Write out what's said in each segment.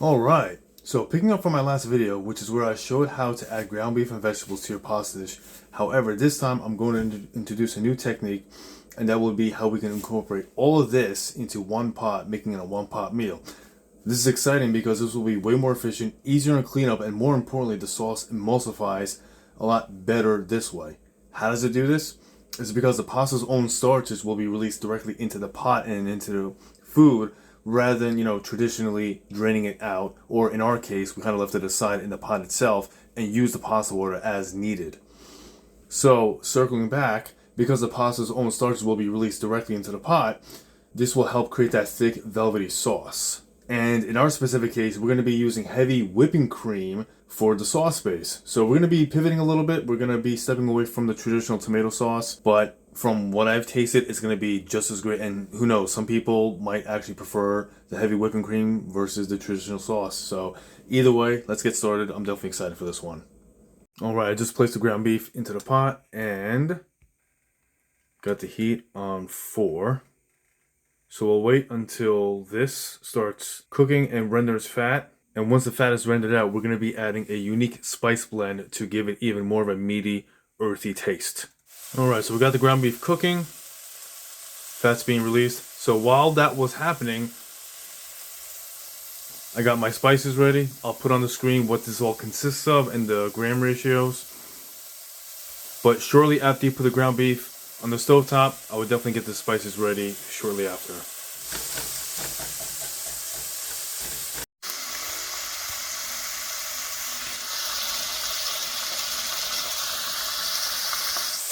Alright, so picking up from my last video, which is where I showed how to add ground beef and vegetables to your pasta dish. However, this time I'm going to introduce a new technique, and that will be how we can incorporate all of this into one pot, making it a one-pot meal. This is exciting because this will be way more efficient, easier to clean up, and more importantly, the sauce emulsifies a lot better this way. How does it do this? It's because the pasta's own starches will be released directly into the pot and into the food, rather than, traditionally draining it out, or in our case, we kind of left it aside in the pot itself and use the pasta water as needed. So, circling back, because the pasta's own starches will be released directly into the pot, this will help create that thick, velvety sauce. And in our specific case, we're going to be using heavy whipping cream for the sauce base. So we're going to be pivoting a little bit. We're going to be stepping away from the traditional tomato sauce, but from what I've tasted, it's going to be just as great. And who knows, some people might actually prefer the heavy whipping cream versus the traditional sauce. So either way, let's get started. I'm definitely excited for this one. All right, I just placed the ground beef into the pot and got the heat on 4. So we'll wait until this starts cooking and renders fat. And once the fat is rendered out, we're going to be adding a unique spice blend to give it even more of a meaty, earthy taste. Alright, so we got the ground beef cooking. Fat's being released. So while that was happening, I got my spices ready. I'll put on the screen what this all consists of and the gram ratios. But shortly after you put the ground beef on the stovetop, I would definitely get the spices ready shortly after.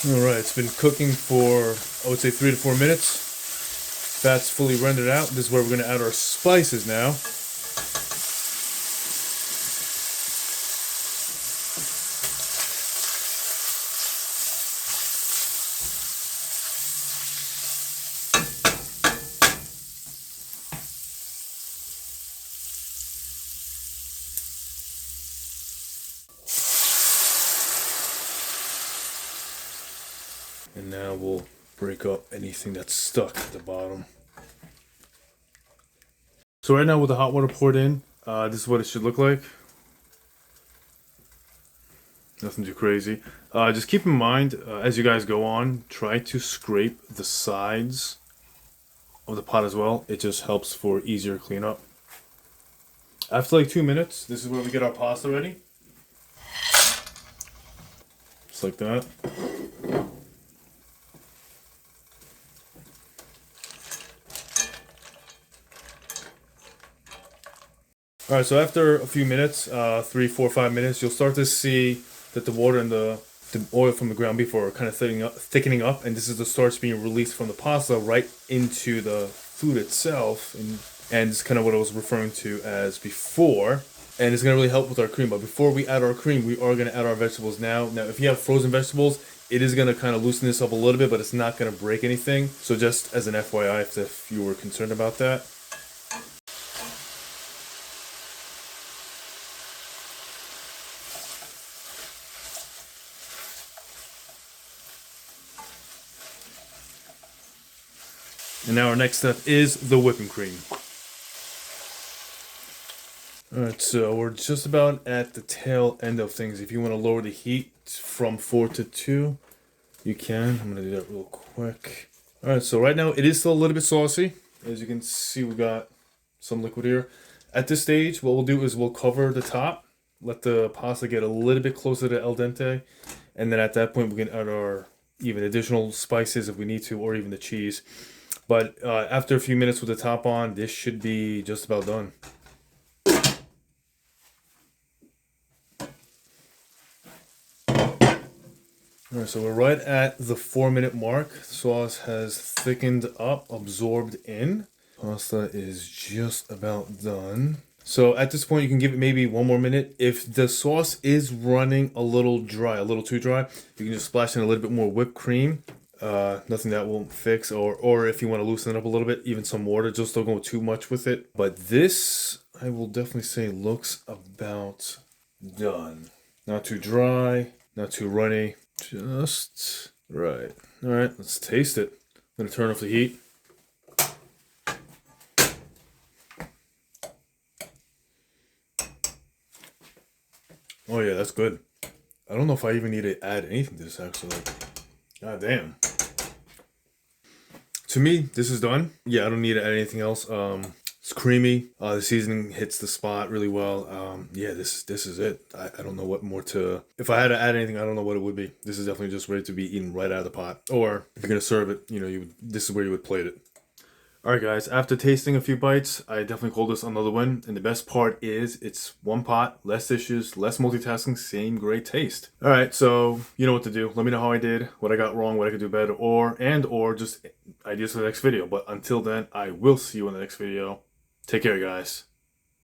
Alright, it's been cooking for, I would say, 3 to 4 minutes. Fat's fully rendered out. This is where we're going to add our spices now. And now we'll break up anything that's stuck at the bottom. So right now with the hot water poured in, this is what it should look like. Nothing too crazy. Just keep in mind, as you guys go on, try to scrape the sides of the pot as well. It just helps for easier cleanup. After like 2 minutes, this is where we get our pasta ready. Just like that. Alright, so after a few minutes, 3, 4, 5 minutes, you'll start to see that the water and the oil from the ground beef are kind of thickening up, and this is the starch being released from the pasta right into the food itself, and it's kind of what I was referring to as before, and it's going to really help with our cream. But before we add our cream, we are going to add our vegetables now. Now, if you have frozen vegetables, it is going to kind of loosen this up a little bit, but it's not going to break anything. So just as an FYI, if you were concerned about that. And now our next step is the whipping cream. Alright, so we're just about at the tail end of things. If you want to lower the heat from 4 to 2, you can. I'm going to do that real quick. Alright, so right now it is still a little bit saucy. As you can see, we got some liquid here. At this stage, what we'll do is we'll cover the top, let the pasta get a little bit closer to al dente, and then at that point we can add our even additional spices if we need to, or even the cheese. But after a few minutes with the top on, this should be just about done. Alright, so we're right at the 4-minute mark. Sauce has thickened up, absorbed in. Pasta is just about done. So at this point, you can give it maybe 1 more minute. If the sauce is running a little dry, a little too dry, you can just splash in a little bit more whipped cream. Nothing that won't fix, or if you want to loosen it up a little bit, even some water. Just don't go too much with it. But this, I will definitely say, looks about done. Not too dry, not too runny, just right. All right, let's taste it. I'm gonna turn off the heat. Oh yeah, that's good. I don't know if I even need to add anything to this actually. God damn. To me, this is done. Yeah, I don't need to add anything else. It's creamy. The seasoning hits the spot really well. Yeah, this is it. I don't know what more to. If I had to add anything, I don't know what it would be. This is definitely just ready to be eaten right out of the pot. Or if you're gonna serve it, you know, this is where you would plate it. All right, guys. After tasting a few bites, I definitely call this another win. And the best part is it's one pot, less dishes, less multitasking, same great taste. All right, so you know what to do. Let me know how I did, what I got wrong, what I could do better, or just ideas for the next video. But until then, I will see you in the next video. Take care, guys.